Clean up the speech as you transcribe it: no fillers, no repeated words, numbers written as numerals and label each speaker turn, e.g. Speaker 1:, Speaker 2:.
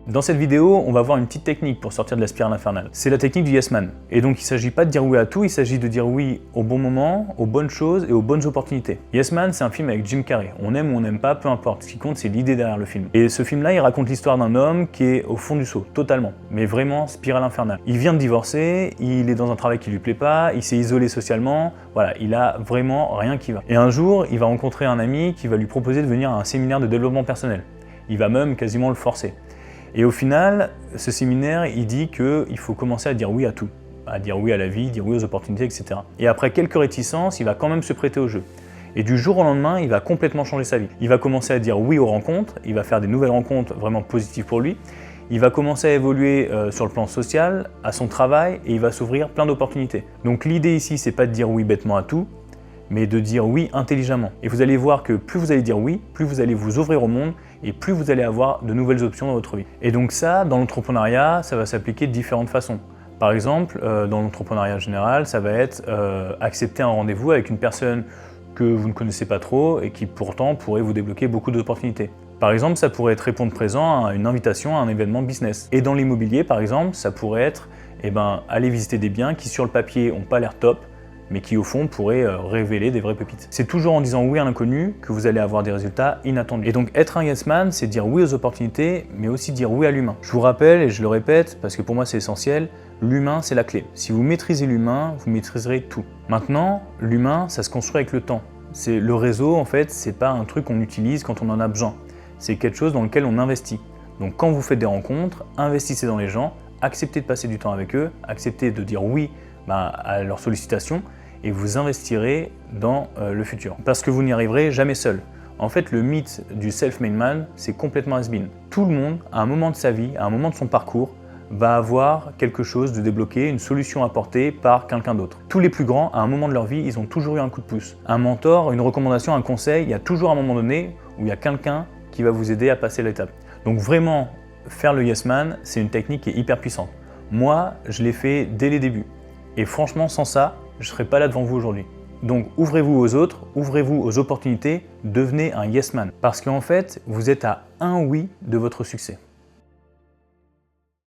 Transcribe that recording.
Speaker 1: Dans cette vidéo, on va voir une petite technique pour sortir de la spirale infernale. C'est la technique du yes man. Et donc il ne s'agit pas de dire oui à tout, il s'agit de dire oui au bon moment, aux bonnes choses et aux bonnes opportunités. Yes Man, c'est un film avec Jim Carrey. On aime ou on n'aime pas, peu importe. Ce qui compte, c'est l'idée derrière le film. Et ce film-là, il raconte l'histoire d'un homme qui est au fond du seau, totalement. Mais vraiment spirale infernale. Il vient de divorcer, il est dans un travail qui lui plaît pas, il s'est isolé socialement, voilà, il a vraiment rien qui va. Et un jour, il va rencontrer un ami qui va lui proposer de venir à un séminaire de développement personnel. Il va même quasiment le forcer. Et au final, ce séminaire, il dit qu'il faut commencer à dire oui à tout. À dire oui à la vie, dire oui aux opportunités, etc. Et après quelques réticences, il va quand même se prêter au jeu. Et du jour au lendemain, il va complètement changer sa vie. Il va commencer à dire oui aux rencontres, il va faire des nouvelles rencontres vraiment positives pour lui. Il va commencer à évoluer sur le plan social, à son travail, et il va s'ouvrir plein d'opportunités. Donc l'idée ici, c'est pas de dire oui bêtement à tout, mais de dire oui intelligemment. Et vous allez voir que plus vous allez dire oui, plus vous allez vous ouvrir au monde et plus vous allez avoir de nouvelles options dans votre vie. Et donc ça, dans l'entrepreneuriat, ça va s'appliquer de différentes façons. Par exemple, dans l'entrepreneuriat général, ça va être accepter un rendez-vous avec une personne que vous ne connaissez pas trop et qui pourtant pourrait vous débloquer beaucoup d'opportunités. Par exemple, ça pourrait être répondre présent à une invitation à un événement business. Et dans l'immobilier, par exemple, ça pourrait être aller visiter des biens qui sur le papier n'ont pas l'air top, mais qui au fond pourraient révéler des vraies pépites. C'est toujours en disant oui à l'inconnu que vous allez avoir des résultats inattendus. Et donc être un yes man, c'est dire oui aux opportunités, mais aussi dire oui à l'humain. Je vous rappelle, et je le répète, parce que pour moi c'est essentiel, l'humain c'est la clé. Si vous maîtrisez l'humain, vous maîtriserez tout. Maintenant, l'humain, ça se construit avec le temps. Le réseau, en fait, c'est pas un truc qu'on utilise quand on en a besoin. C'est quelque chose dans lequel on investit. Donc quand vous faites des rencontres, investissez dans les gens, acceptez de passer du temps avec eux, acceptez de dire oui à leurs sollicitations, et vous investirez dans le futur. Parce que vous n'y arriverez jamais seul. En fait, le mythe du self-made man, c'est complètement has-been. Tout le monde, à un moment de sa vie, à un moment de son parcours, va avoir quelque chose de débloqué, une solution apportée par quelqu'un d'autre. Tous les plus grands, à un moment de leur vie, ils ont toujours eu un coup de pouce. Un mentor, une recommandation, un conseil, il y a toujours un moment donné où il y a quelqu'un qui va vous aider à passer l'étape. Donc vraiment, faire le yes man, c'est une technique qui est hyper puissante. Moi, je l'ai fait dès les débuts. Et franchement, sans ça, je ne serais pas là devant vous aujourd'hui. Donc ouvrez-vous aux autres, ouvrez-vous aux opportunités, devenez un yes man. Parce qu'en fait, vous êtes à un oui de votre succès.